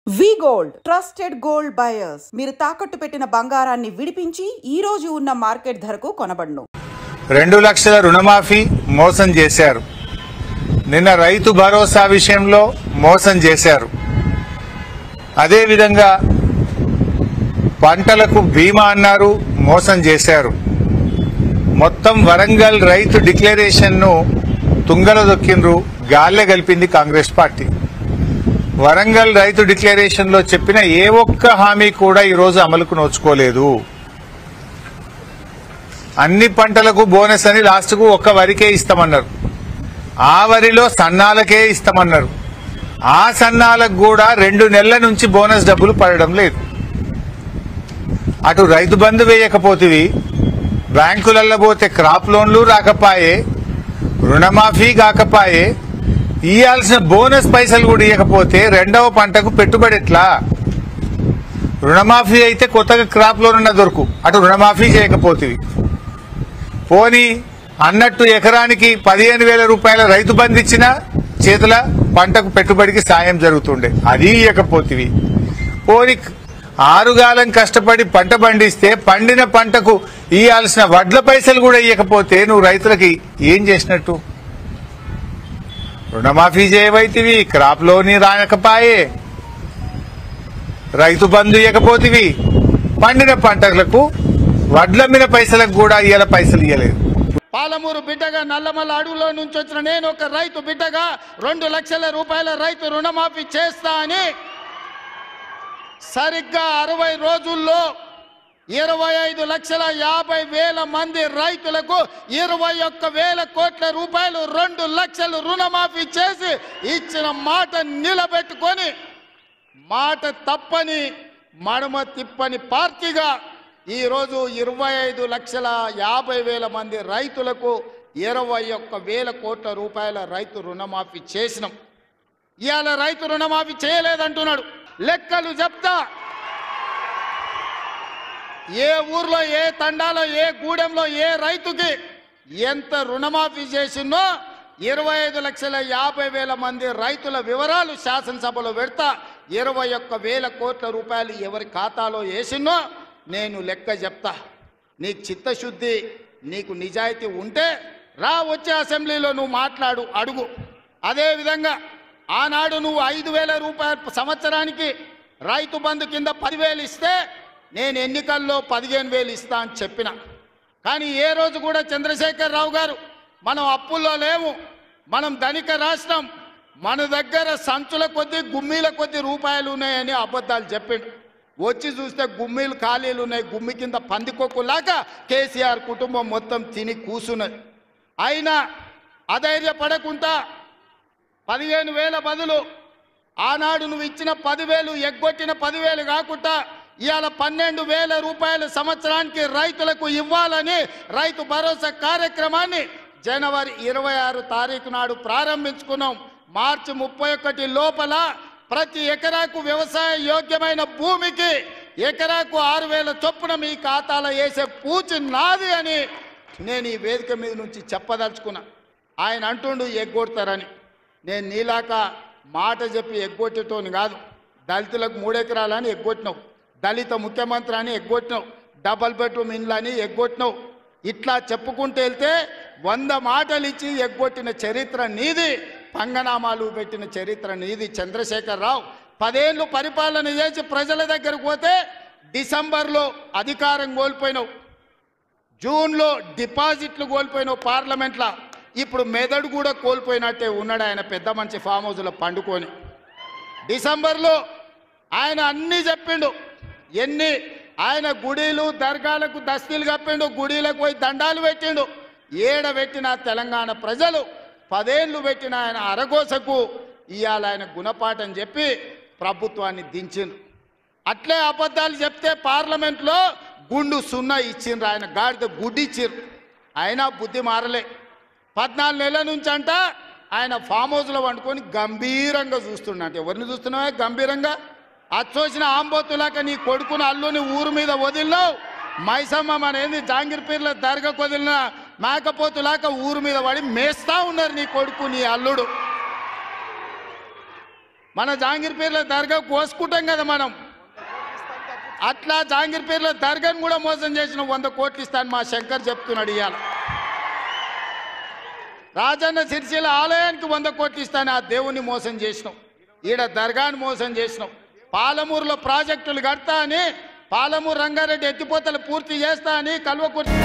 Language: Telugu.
V-Gold trusted gold buyers. మీరు తాకట్టు పెట్టిన బంగారాన్ని విడిపించి ఈ రోజు ఉన్న మార్కెట్ ధరకు కొనబడును. 2 లక్షల రుణమాఫీ మోసం చేశారు. నిన్న రైతు భరోసా విషయంలో మోసం చేశారు. అదేవిధంగా పంటలకు బీమా అన్నారు, మోసం చేశారు. మొత్తం వరంగల్ రైతు డిక్లరేషన్ను తుంగలో దొక్కిండ్రు, గాల్లె గలిపింది కాంగ్రెస్ పార్టీ. వరంగల్ రైతు డిక్లరేషన్ లో చెప్పిన ఏ ఒక్క హామీ కూడా ఈరోజు అమలుకు నోచుకోలేదు. అన్ని పంటలకు బోనస్ అని లాస్ట్కు ఒక్క వరికే ఇస్తామన్నారు. ఆ వరిలో సన్నాలకే ఇస్తామన్నారు. ఆ సన్నాలకు కూడా 2 నెలల నుంచి బోనస్ డబ్బులు పడడం లేదు. అటు రైతు బంధు వేయకపోతివి, బ్యాంకులలో పోతే క్రాప్ లోన్లు రాకపాయే, రుణమాఫీ కాకపాయే, ఇయ్యాల్సిన బోనస్ పైసలు కూడా ఇవ్వకపోతే రెండవ పంటకు పెట్టుబడి ఎట్లా? రుణమాఫీ అయితే కొత్తగా క్రాప్ లోన్ ఉన్న దొరుకు, అటు రుణమాఫీ చేయకపోతేవి. పోనీ అన్నట్టు ఎకరానికి 15,000 రూపాయల రైతు బంధు ఇచ్చినా చేతుల పంటకు పెట్టుబడికి సాయం జరుగుతుండే, అది ఇవ్వకపోతేవి. పోనీ 6 గాలం కష్టపడి పంట పండిస్తే పండిన పంటకు ఇయ్యాల్సిన వడ్ల పైసలు కూడా ఇవ్వకపోతే నువ్వు రైతులకి ఏం చేసినట్టు? రుణమాఫీ చేయవైతివి, క్రాప్ లోని రానకపాయే, రైతు బంధు ఇవ్వకపోతివి, పండిన పంటలకు వడ్ల మీద పైసలకు కూడా ఇయ్యాల పైసలు ఇవ్వలేదు. పాలమూరు బిడ్డగా నల్లమల్ల అడవులో నుంచి వచ్చిన నేను ఒక రైతు బిడ్డగా 2 లక్షల రూపాయల రైతు రుణమాఫీ చేస్తా అని సరిగ్గా 60 రోజుల్లో 25,50,000 మంది రైతులకు 21,000 కోట్ల రూపాయలు 2 లక్షలు రుణమాఫీ చేసి ఇచ్చిన మాట నిలబెట్టుకొని మాట తప్పని మడమ తిప్పని పార్టీగా ఈరోజు 25,50,000 మంది రైతులకు 21,000 కోట్ల రూపాయల రైతు రుణమాఫీ చేసినాం. ఇవాళ రైతు రుణమాఫీ చేయలేదంటున్నాడు. లెక్కలు చెప్తా, ఏ ఊర్లో, ఏ తండాలో, ఏ గూడెంలో ఏ రైతుకి ఎంత రుణమాఫీ చేసినో 25,50,000 మంది రైతుల వివరాలు శాసనసభలో పెడతా. 21,000 కోట్ల రూపాయలు ఎవరి ఖాతాలో వేసినో నేను లెక్క చెప్తా. నీకు చిత్తశుద్ధి, నీకు నిజాయితీ ఉంటే రా, వచ్చే అసెంబ్లీలో నువ్వు మాట్లాడు, అడుగు. అదేవిధంగా ఆనాడు నువ్వు 5,000 రూపాయలు సంవత్సరానికి రైతు బంధు కింద 10,000 ఇస్తే నేను ఎన్నికల్లో 15,000 ఇస్తా అని చెప్పిన. కానీ ఏ రోజు కూడా చంద్రశేఖర్ రావు గారు మనం అప్పుల్లో లేము, మనం ధనిక రాష్ట్రం, మన దగ్గర సంచుల కొద్దీ గుమ్మీల కొద్దీ రూపాయలు ఉన్నాయని అబద్ధాలు చెప్పిండు. వచ్చి చూస్తే గుమ్మీలు ఖాళీలు ఉన్నాయి. గుమ్మి కింద పందికొక్కులాగా కేసీఆర్ కుటుంబం మొత్తం తిని కూసున్నది. అయినా అధైర్యపడకుండా 15,000 బదులు ఆనాడు నువ్వు ఇచ్చిన 10,000 ఎగ్గొట్టిన 10,000 కాకుండా ఇవాళ 12,000 రూపాయల సంవత్సరానికి రైతులకు ఇవ్వాలని రైతు భరోసా కార్యక్రమాన్ని జనవరి 26 తారీఖు నాడు ప్రారంభించుకున్నాం. మార్చి 31 లోపల ప్రతి ఎకరాకు వ్యవసాయ యోగ్యమైన భూమికి ఎకరాకు 6,000 చొప్పున మీ ఖాతాలో వేసే పూచి నాది అని నేను ఈ వేదిక మీద నుంచి చెప్పదలుచుకున్నా. ఆయన అంటుండు ఎగ్గొడతారని. నేను నీలాక మాట చెప్పి ఎగ్గొట్టేటోని కాదు. దళితులకు 3 ఎకరాలని ఎగ్గొట్టినావు, దళిత ముఖ్యమంత్రి అని ఎగ్గొట్టినావు, డబల్ బెడ్రూమ్ ఇండ్లు అని ఎగ్గొట్టినావు. ఇట్లా చెప్పుకుంటూ వెళ్తే 100 మాటలు ఇచ్చి ఎగ్గొట్టిన చరిత్ర నీది, పంగనామాలు పెట్టిన చరిత్ర నీది. చంద్రశేఖర్ రావు 10 ఏళ్ళు పరిపాలన చేసి ప్రజల దగ్గరకు పోతే డిసెంబర్లో అధికారం కోల్పోయినావు, జూన్లో డిపాజిట్లు కోల్పోయినావు పార్లమెంట్లో. ఇప్పుడు మెదడు కూడా కోల్పోయినట్టే ఉన్నాడు ఆయన, పెద్ద మంచి ఫామ్ హౌస్లో పండుకొని. డిసెంబర్లో ఆయన అన్నీ చెప్పిండు. ఆయన గుడిలు దర్గాలకు దస్తీలు కప్పిండు, గుడిలకు పోయి దండాలు పెట్టిండు. పెట్టిన తెలంగాణ ప్రజలు 10 ఏళ్ళు పెట్టిన ఆయన అరగోసకు ఇవాళ ఆయన గుణపాఠం చెప్పి ప్రభుత్వాన్ని దించిండు. అట్లే అబద్ధాలు చెప్తే పార్లమెంట్లో గుండు 0 ఇచ్చిండ్రు, ఆయన గాడిద గుడ్డి ఇచ్చిండ్రు. అయినా బుద్ధి మారలే. 14 నెలల నుంచి అంట ఆయన ఫామ్ హౌస్లో వండుకొని గంభీరంగా చూస్తుండంటే. ఎవరిని చూస్తున్నావా గంభీరంగా? అచ్చోసిన ఆంబోతులాక నీ కొడుకుని అల్లుని ఊరు మీద వదిలినావు. మైసమ్మ మనేంది జాంగీర్పీర్ల దర్గాకు వదిలిన మేకపోతులాక ఊరు మీద పడి మేస్తా ఉన్నారు నీ కొడుకు నీ అల్లుడు. మన జాంగీర్పేర్ల దర్గా కోసుకుంటాం కదా మనం, అట్లా జాంగీర్పేర్ల దర్గాను కూడా మోసం చేసిన 100 కోట్లు ఇస్తాను మా శంకర్ చెప్తున్నాడు. ఇవాళ రాజన్న సిరిసిల్ల ఆలయానికి 100 కోట్లు ఇస్తాను, ఆ దేవుణ్ణి మోసం చేసినాం. ఈడ దర్గాను మోసం చేసినాం. పాలమూరులో ప్రాజెక్టులు కడతా అని, పాలమూరు రంగారెడ్డి ఎత్తిపోతలు పూర్తి చేస్తా అని, కల్వకుర్తి